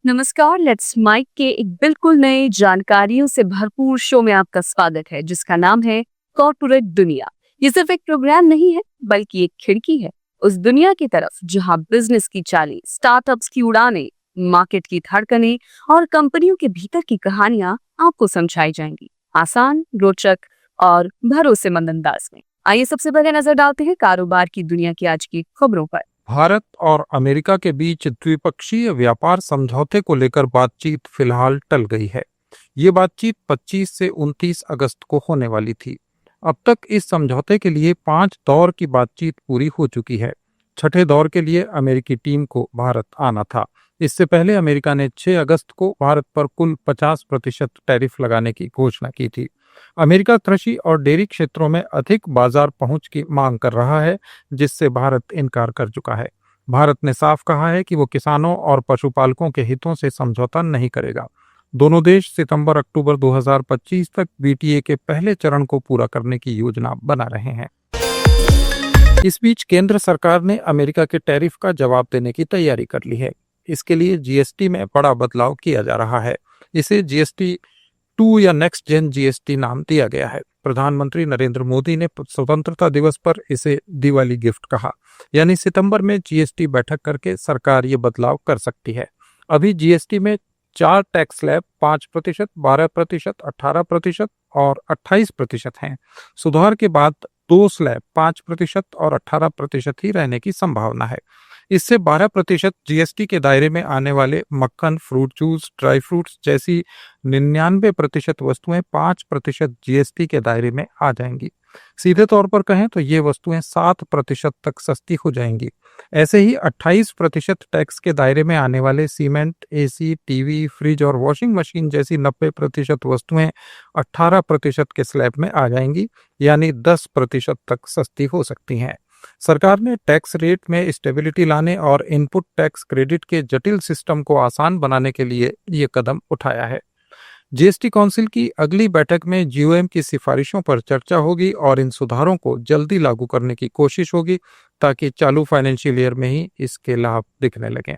नमस्कार। Let's mic के एक बिल्कुल नए जानकारियों से भरपूर शो में आपका स्वागत है, जिसका नाम है कॉर्पोरेट दुनिया। ये सिर्फ एक प्रोग्राम नहीं है, बल्कि एक खिड़की है उस दुनिया की तरफ जहां बिजनेस की चालें, स्टार्टअप्स की उड़ानें, मार्केट की धड़कनें और कंपनियों के भीतर की कहानियां आपको समझाई जाएंगी, आसान, रोचक और भरोसेमंद अंदाज में। आइए सबसे पहले नजर डालते हैं कारोबार की दुनिया की आज की खबरों पर। भारत और अमेरिका के बीच द्विपक्षीय व्यापार समझौते को लेकर बातचीत फिलहाल टल गई है। ये बातचीत 25 से 29 अगस्त को होने वाली थी। अब तक इस समझौते के लिए 5 दौर की बातचीत पूरी हो चुकी है। छठे दौर के लिए अमेरिकी टीम को भारत आना था। इससे पहले अमेरिका ने 6 अगस्त को भारत पर कुल 50% टैरिफ लगाने की घोषणा की थी। अमेरिका कृषि और डेयरी क्षेत्रों में अधिक बाजार पहुंच की मांग कर रहा है, जिससे भारत इनकार कर चुका है। भारत ने साफ कहा है कि वो किसानों और पशुपालकों के हितों से समझौता नहीं करेगा। दोनों देश सितंबर-अक्टूबर 2025 तक बीटीए के पहले चरण को पूरा करने की योजना बना रहे हैं। इस बीच केंद्र सरकार ने अमेरिका के टैरिफ का जवाब देने की तैयारी कर ली है। इसके लिए जीएसटी में बड़ा बदलाव किया जा रहा है। इसे जीएसटी 2 या नेक्स्ट जेन जीएसटी नाम दिया गया है। प्रधानमंत्री नरेंद्र मोदी ने स्वतंत्रता दिवस पर इसे दिवाली गिफ्ट कहा। यानी सितंबर में जीएसटी बैठक करके सरकार ये बदलाव कर सकती है। अभी जीएसटी में 4 टैक्स स्लैब 5%, 12%, 18% और 28% हैं। सुधार के बाद 2 स्लैब 5% और 18% ही रहने की संभावना है। इससे 12% जीएसटी के दायरे में आने वाले मक्खन, फ्रूट जूस, ड्राई फ्रूट्स जैसी 99% वस्तुएं 5% जीएसटी के दायरे में आ जाएंगी। सीधे तौर पर कहें तो ये वस्तुएं 7% तक सस्ती हो जाएंगी। ऐसे ही 28% टैक्स के दायरे में आने वाले सीमेंट, एसी, टीवी, फ्रिज और वॉशिंग मशीन जैसी 90% वस्तुएं 18% के स्लैब में आ जाएंगी, यानी 10% तक सस्ती हो सकती हैं। सरकार ने टैक्स रेट में स्टेबिलिटी लाने और इनपुट टैक्स क्रेडिट के जटिल सिस्टम को आसान बनाने के लिए ये कदम उठाया है। जीएसटी काउंसिल की अगली बैठक में जीओएम की सिफारिशों पर चर्चा होगी और इन सुधारों को जल्दी लागू करने की कोशिश होगी, ताकि चालू फाइनेंशियल ईयर में ही इसके लाभ दिखने लगें।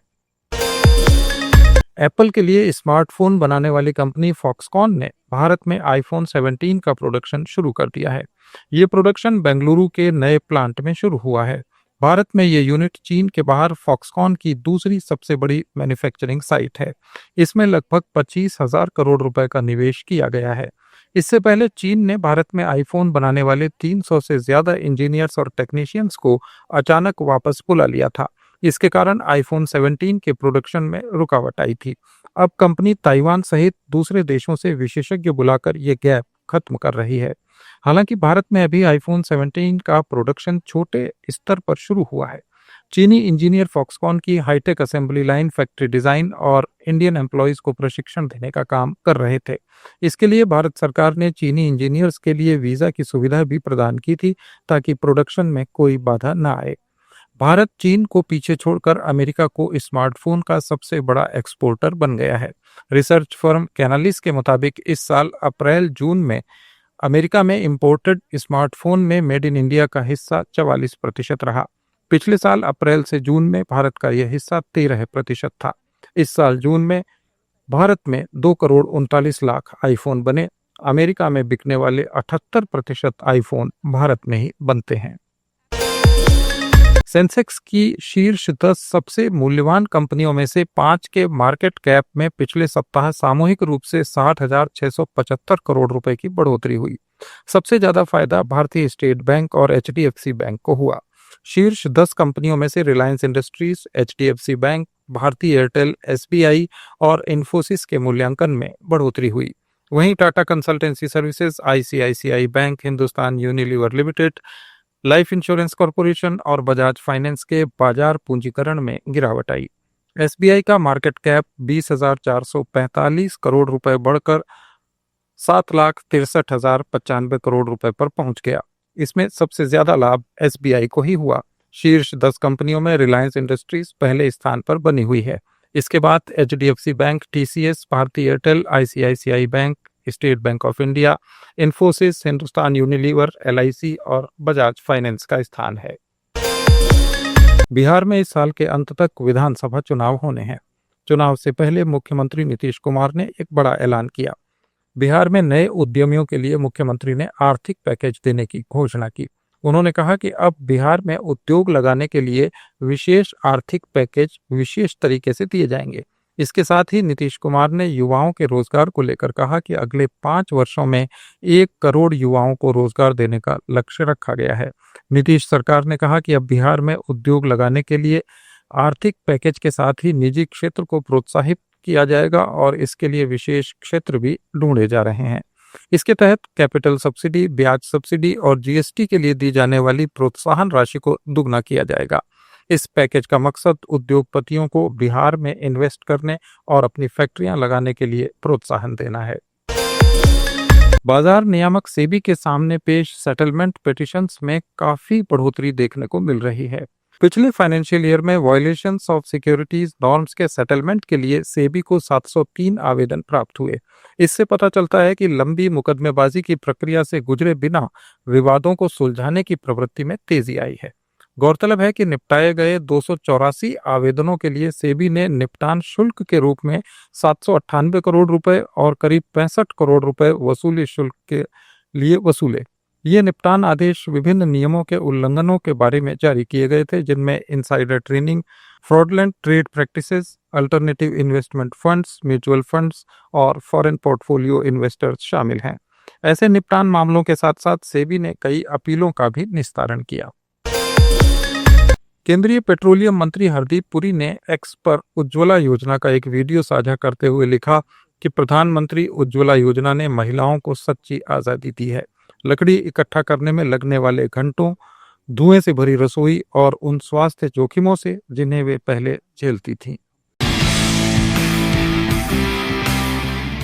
एप्पल के लिए स्मार्टफोन बनाने वाली कंपनी फॉक्सकॉन ने भारत में आईफोन 17 का प्रोडक्शन शुरू कर दिया है। ये प्रोडक्शन बेंगलुरु के नए प्लांट में शुरू हुआ है। भारत में ये यूनिट चीन के बाहर फॉक्सकॉन की दूसरी सबसे बड़ी मैन्युफैक्चरिंग साइट है। इसमें लगभग 25,000 करोड़ रुपए का निवेश किया गया है। इससे पहले चीन ने भारत में आईफोन बनाने वाले 300 से ज्यादा इंजीनियर्स और टेक्नीशियंस को अचानक वापस बुला लिया था। इसके कारण आईफोन 17 के प्रोडक्शन में रुकावट आई थी। अब कंपनी ताइवान सहित दूसरे देशों से विशेषज्ञ बुलाकर ये गैप खत्म कर रही है। हालांकि भारत में अभी आईफोन 17 का प्रोडक्शन छोटे स्तर पर शुरू हुआ है। चीनी इंजीनियर फॉक्सकॉन की hi tech assembly line, factory design और इंडियन एम्प्लॉयज को प्रशिक्षण देने का काम कर रहे थे। इसके लिए भारत सरकार ने चीनी इंजीनियर्स के लिए वीजा की सुविधा भी प्रदान की थी, ताकि प्रोडक्शन में कोई बाधा न आए। भारत चीन को पीछे छोड़कर अमेरिका को स्मार्टफोन का सबसे बड़ा एक्सपोर्टर बन गया है। रिसर्च फर्म कैनालिस के मुताबिक इस साल अप्रैल-जून में अमेरिका में इंपोर्टेड स्मार्टफोन में मेड इन इंडिया का हिस्सा 44% रहा। पिछले साल अप्रैल से जून में भारत का यह हिस्सा 13% था। इस साल जून में भारत में 2,39,00,000 आईफोन बने। अमेरिका में बिकने वाले 78% आईफोन भारत में ही बनते हैं। सेंसेक्स की शीर्ष 10 सबसे मूल्यवान कंपनियों में से 5 के मार्केट कैप में पिछले सप्ताह सामूहिक रूप से 60,675 करोड़ रुपए की बढ़ोतरी हुई। सबसे ज्यादा फायदा भारतीय स्टेट बैंक और एचडीएफसी बैंक को हुआ। शीर्ष 10 कंपनियों में से रिलायंस इंडस्ट्रीज, एचडीएफसी बैंक, भारतीय एयरटेल, एसबीआई और इन्फोसिस के मूल्यांकन में बढ़ोतरी हुई। वहीं Tata consultancy services, ICICI bank, Hindustan Unilever limited, life insurance corporation और बजाज फाइनेंस के बाजार पूंजीकरण में गिरावट आई। एसबीआई का मार्केट कैप 20,445 करोड़ रुपए बढ़कर 7,63,095 करोड़ रुपए पर पहुंच गया। इसमें सबसे ज्यादा लाभ एसबीआई को ही हुआ। शीर्ष 10 कंपनियों में रिलायंस इंडस्ट्रीज पहले स्थान पर बनी हुई है। इसके बाद एचडीएफसी बैंक, टीसीएस, भारतीय Airtel, ICICI bank, state bank of India, Infosys, Hindustan Unilever, LIC और बजाज फाइनेंस का स्थान है। बिहार में इस साल के अंत तक विधानसभा चुनाव होने हैं। चुनाव से पहले मुख्यमंत्री नीतीश कुमार ने एक बड़ा ऐलान किया। बिहार में नए उद्यमियों के लिए मुख्यमंत्री ने आर्थिक पैकेज देने की घोषणा की। उन्होंने कहा कि अब बिहार में उद्योग लगाने के लिए विशेष आर्थिक पैकेज विशेष तरीके से दिए जाएंगे। इसके साथ ही नीतीश कुमार ने युवाओं के रोजगार को लेकर कहा कि अगले 5 वर्षों में 1 करोड़ युवाओं को रोजगार देने का लक्ष्य रखा गया है। नीतीश सरकार ने कहा कि अब बिहार में उद्योग लगाने के लिए आर्थिक पैकेज के साथ ही निजी क्षेत्र को प्रोत्साहित किया जाएगा और इसके लिए विशेष क्षेत्र भी ढूंढे जा रहे हैं। इसके तहत कैपिटल सब्सिडी, ब्याज सब्सिडी और जीएसटी के लिए दी जाने वाली प्रोत्साहन राशि को दुगना किया जाएगा। इस पैकेज का मकसद उद्योगपतियों को बिहार में इन्वेस्ट करने और अपनी फैक्ट्रियां लगाने के लिए प्रोत्साहन देना है। बाजार नियामक सेबी के सामने पेश सेटलमेंट पिटिशंस में काफी बढ़ोतरी देखने को मिल रही है। पिछले फाइनेंशियल ईयर में वायलेशंस ऑफ सिक्योरिटीज नॉर्म्स के सेटलमेंट के लिए सेबी को 703 आवेदन प्राप्त हुए। इससे पता चलता है कि लंबी मुकदमेबाजी की प्रक्रिया से गुजरे बिना विवादों को सुलझाने की प्रवृत्ति में तेजी आई है। गौरतलब है कि निपटाए गए 284 आवेदनों के लिए सेबी ने निपटान शुल्क के रूप में 798 करोड़ रुपए और करीब 65 करोड़ रुपए वसूली शुल्क के लिए वसूले। ये निपटान आदेश विभिन्न नियमों के उल्लंघनों के बारे में जारी किए गए थे, जिनमें insider trading, fraudulent trade practices, alternative investment funds, mutual funds और फॉरेन पोर्टफोलियो इन्वेस्टर्स शामिल हैं। ऐसे निपटान मामलों के साथ साथ सेबी ने कई अपीलों का भी निस्तारण किया। केंद्रीय पेट्रोलियम मंत्री हरदीप पुरी ने एक्स पर उज्ज्वला योजना का एक वीडियो साझा करते हुए लिखा कि प्रधानमंत्री उज्ज्वला योजना ने महिलाओं को सच्ची आजादी दी है। लकड़ी इकट्ठा करने में लगने वाले घंटों, धुएं से भरी रसोई और उन स्वास्थ्य जोखिमों से जिन्हें वे पहले झेलती थीं।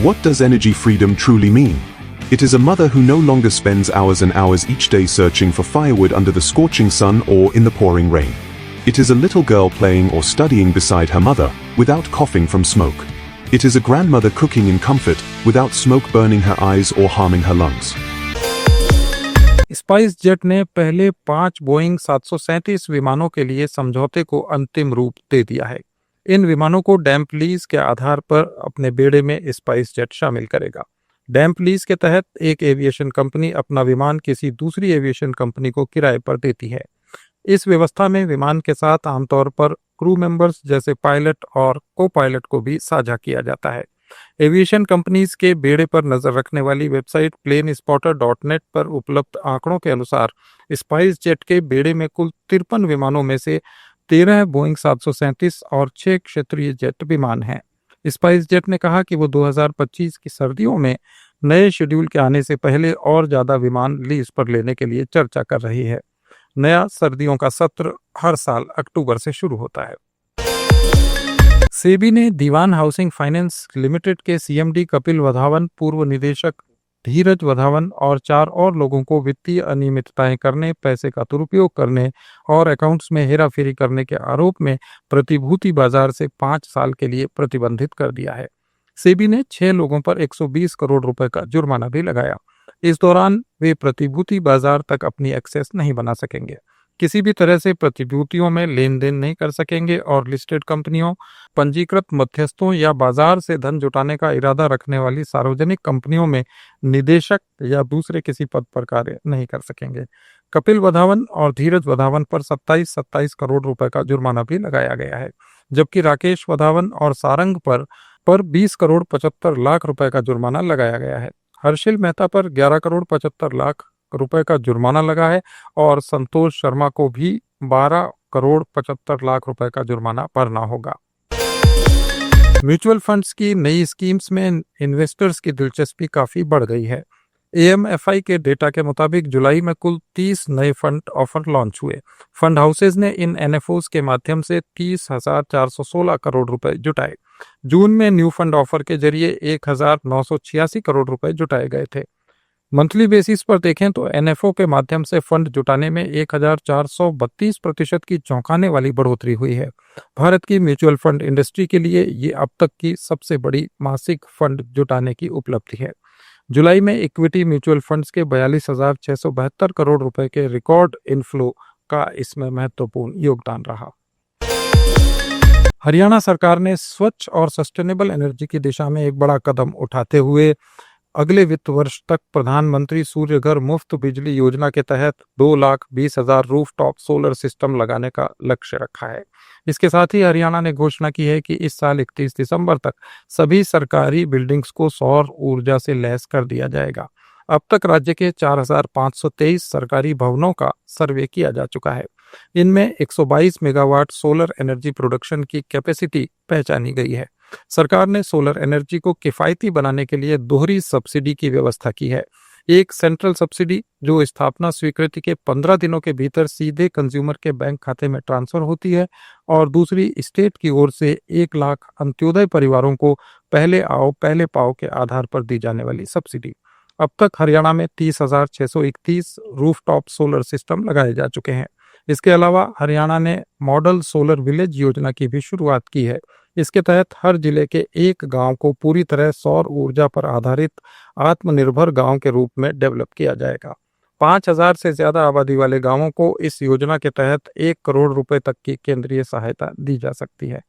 What does energy freedom truly mean? It is a mother who no longer spends hours and hours each day searching for firewood under the scorching sun or in the pouring rain. It is a little girl playing or studying beside her mother without coughing from smoke. It is a grandmother cooking in comfort without smoke burning her eyes or harming her lungs. Spice jet ने पहले 5 Boeing 737 विमानों के लिए समझौते को अंतिम रूप दे दिया है। इन विमानों को डैम्प लीज के आधार पर अपने बेड़े में स्पाइस जेट शामिल करेगा। डैम्प लीज के तहत एक एविएशन कंपनी अपना विमान किसी दूसरी एविएशन कंपनी को किराए पर देती है। इस व्यवस्था में विमान के साथ आमतौर पर क्रू मेंबर्स जैसे पायलट और को पायलट को भी साझा किया जाता है। एविएशन कंपनीज के बेड़े पर नजर रखने वाली वेबसाइट planespotter.net पर उपलब्ध आंकड़ों के अनुसार स्पाइस जेट के बेड़े में कुल 53 विमानों में से 13 बोइंग 737 और 6 क्षेत्रीय जेट विमान हैं। स्पाइस जेट ने कहा कि वो 2025 की सर्दियों में नए शेड्यूल के आने से पहले और ज्यादा विमान लीज पर लेने के लिए चर्चा कर रही है। नया सर्दियों का सत्र हर साल अक्टूबर से शुरू होता है। सेबी ने दीवान हाउसिंग फाइनेंस लिमिटेड के सीएमडी कपिल वधावन, पूर्व निदेशक धीरज वधावन और 4 और लोगों को वित्तीय अनियमितताएं करने, पैसे का दुरुपयोग करने और अकाउंट्स में हेराफेरी करने के आरोप में प्रतिभूति बाजार से 5 साल के लिए प्रतिबंधित कर दिया है। सेबी ने 6 लोगों पर 120 करोड़ रुपए का जुर्माना भी लगाया। इस दौरान वे प्रतिभूति बाजार तक अपनी एक्सेस नहीं बना सकेंगे, किसी भी तरह से प्रतिभूतियों में लेन देन नहीं कर सकेंगे और लिस्टेड कंपनियों, पंजीकृत मध्यस्थों या बाजार से धन जुटाने का इरादा रखने वाली सार्वजनिक कंपनियों में निदेशक या दूसरे किसी पद पर कार्य नहीं कर सकेंगे। कपिल वधावन और धीरज वधावन पर 27 करोड़ रुपए का जुर्माना भी लगाया गया है, जबकि राकेश वधावन और सारंग पर 20 करोड़ 75 लाख रुपए का जुर्माना लगाया गया है। हर्षिल मेहता पर 11 करोड़ 75 लाख रुपए का जुर्माना लगा है और संतोष शर्मा को भी 12 करोड़ 75 लाख रुपए का जुर्माना भरना होगा। म्यूचुअल फंड्स की नई स्कीम्स में इन्वेस्टर्स की दिलचस्पी काफी बढ़ गई है। AMFI के डेटा के मुताबिक जुलाई में कुल 30 नए फंड ऑफर लॉन्च हुए। फंड हाउसेज ने इन NFOs के माध्यम से 30,416 करोड़ रुपए जुटाए। जून में न्यू फंड ऑफर के जरिए 1,986 करोड़ रुपए जुटाए गए थे। मंथली बेसिस पर देखें तो NFO के माध्यम से फंड जुटाने में 1,432% की चौंकाने वाली बढ़ोतरी हुई है। भारत की म्यूचुअल फंड इंडस्ट्री के लिए ये अब तक की सबसे बड़ी मासिक फंड जुटाने की उपलब्धि है। जुलाई में इक्विटी म्यूचुअल फंड्स के 42,672 करोड़ रुपए के रिकॉर्ड इनफ्लो का इसमें महत्वपूर्ण योगदान रहा। हरियाणा सरकार ने स्वच्छ और सस्टेनेबल एनर्जी की दिशा में एक बड़ा कदम उठाते हुए अगले वित्त वर्ष तक प्रधानमंत्री सूर्य घर मुफ्त बिजली योजना के तहत 2,20,000 रूफटॉप सोलर सिस्टम लगाने का लक्ष्य रखा है। इसके साथ ही हरियाणा ने घोषणा की है कि इस साल 31 दिसंबर तक सभी सरकारी बिल्डिंग्स को सौर ऊर्जा से लैस कर दिया जाएगा। अब तक राज्य के 4,523 सरकारी भवनों का सर्वे किया जा चुका है। इनमें 122 मेगावाट सोलर एनर्जी प्रोडक्शन की कैपेसिटी पहचानी गई है। सरकार ने सोलर एनर्जी को किफायती बनाने के लिए दोहरी सब्सिडी की व्यवस्था की है। एक सेंट्रल सब्सिडी जो स्थापना स्वीकृति के 15 दिनों के भीतर सीधे कंज्यूमर के बैंक खाते में ट्रांसफर होती है और दूसरी स्टेट की ओर से 1 लाख अंत्योदय परिवारों को पहले आओ पहले पाओ के आधार पर दी जाने वाली सब्सिडी। अब तक हरियाणा में 30,631 रूफटॉप सोलर सिस्टम लगाए जा चुके हैं। इसके अलावा हरियाणा ने मॉडल सोलर विलेज योजना की भी शुरुआत की है। इसके तहत हर जिले के एक गांव को पूरी तरह सौर ऊर्जा पर आधारित आत्मनिर्भर गांव के रूप में डेवलप किया जाएगा। 5,000 से ज्यादा आबादी वाले गांवों को इस योजना के तहत 1 करोड़ रुपए तक की केंद्रीय सहायता दी जा सकती है।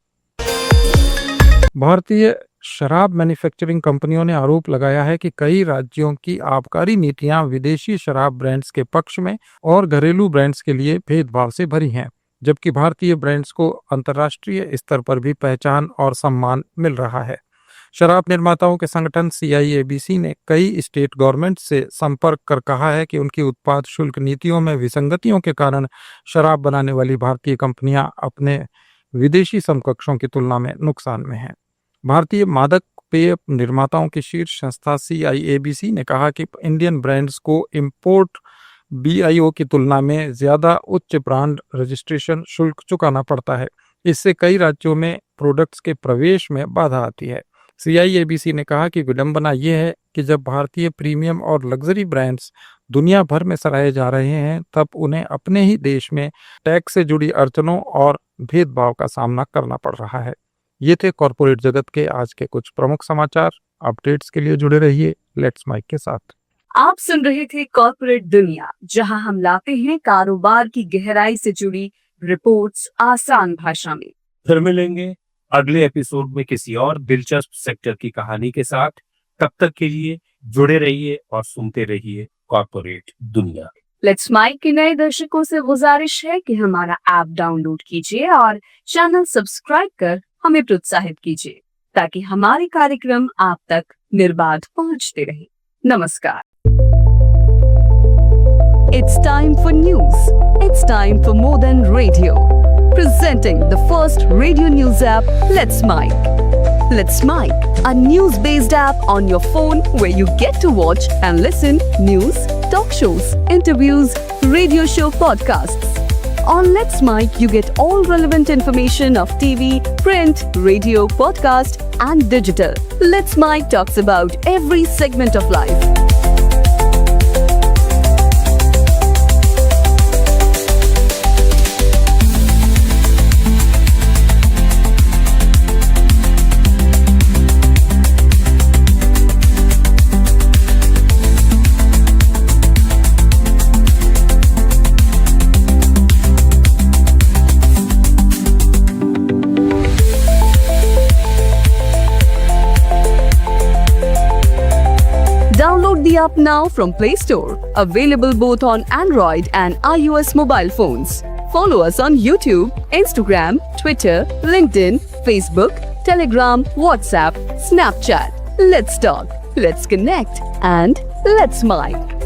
भारतीय शराब मैन्युफैक्चरिंग कंपनियों ने आरोप लगाया है कि कई राज्यों की आबकारी नीतियां विदेशी शराब ब्रांड्स के पक्ष में और घरेलू ब्रांड्स के लिए भेदभाव से भरी हैं, जबकि भारतीय ब्रांड्स को अंतर्राष्ट्रीय स्तर पर भी पहचान और सम्मान मिल रहा है। शराब निर्माताओं के संगठन CIABC ने कई स्टेट गवर्नमेंट से संपर्क कर कहा है कि उनकी उत्पाद शुल्क नीतियों में विसंगतियों के कारण शराब बनाने वाली भारतीय कंपनियां अपने विदेशी समकक्षों की तुलना में नुकसान में हैं। भारतीय मादक पेय निर्माताओं की शीर्ष संस्था CIABC ने कहा कि इंडियन ब्रांड्स को इंपोर्ट BIO की तुलना में ज्यादा उच्च ब्रांड रजिस्ट्रेशन शुल्क चुकाना पड़ता है। इससे कई राज्यों में प्रोडक्ट्स के प्रवेश में बाधा आती है। CIABC ने कहा कि विडंबना यह है कि जब भारतीय प्रीमियम और लग्जरी ब्रांड्स दुनिया भर में सराहे जा रहे हैं, तब उन्हें अपने ही देश में टैक्स से जुड़ी अड़चनों और भेदभाव का सामना करना पड़ रहा है। ये थे कॉर्पोरेट जगत के आज के कुछ प्रमुख समाचार। अपडेट्स के लिए जुड़े रहिए लेट्स माइक के साथ। आप सुन रहे थे कॉर्पोरेट दुनिया, जहां हम लाते हैं कारोबार की गहराई से जुड़ी रिपोर्ट्स आसान भाषा में। फिर मिलेंगे अगले एपिसोड में किसी और दिलचस्प सेक्टर की कहानी के साथ। तब तक के लिए जुड़े रहिए और सुनते रहिए कॉर्पोरेट दुनिया। लेट्स माइक के नए दर्शकों से गुजारिश है कि हमारा ऐप डाउनलोड कीजिए और चैनल सब्सक्राइब कर हमें प्रोत्साहित कीजिए, ताकि हमारे कार्यक्रम आप तक निर्बाध पहुंचते रहे। नमस्कार। It's time for news. It's time for more than radio. Presenting the first radio news app, Let's Mic. Let's Mic, a news-based app on your phone where you get to watch and listen news, talk shows, interviews, radio show podcasts. On Let's Mic, you get all relevant information of TV, print, radio, podcast, and digital. Let's Mic talks about every segment of life. Download the app now from Play Store. Available both on Android and iOS mobile phones. Follow us on YouTube, Instagram, Twitter, LinkedIn, Facebook, Telegram, WhatsApp, Snapchat. Let's talk, let's connect, and let's mic.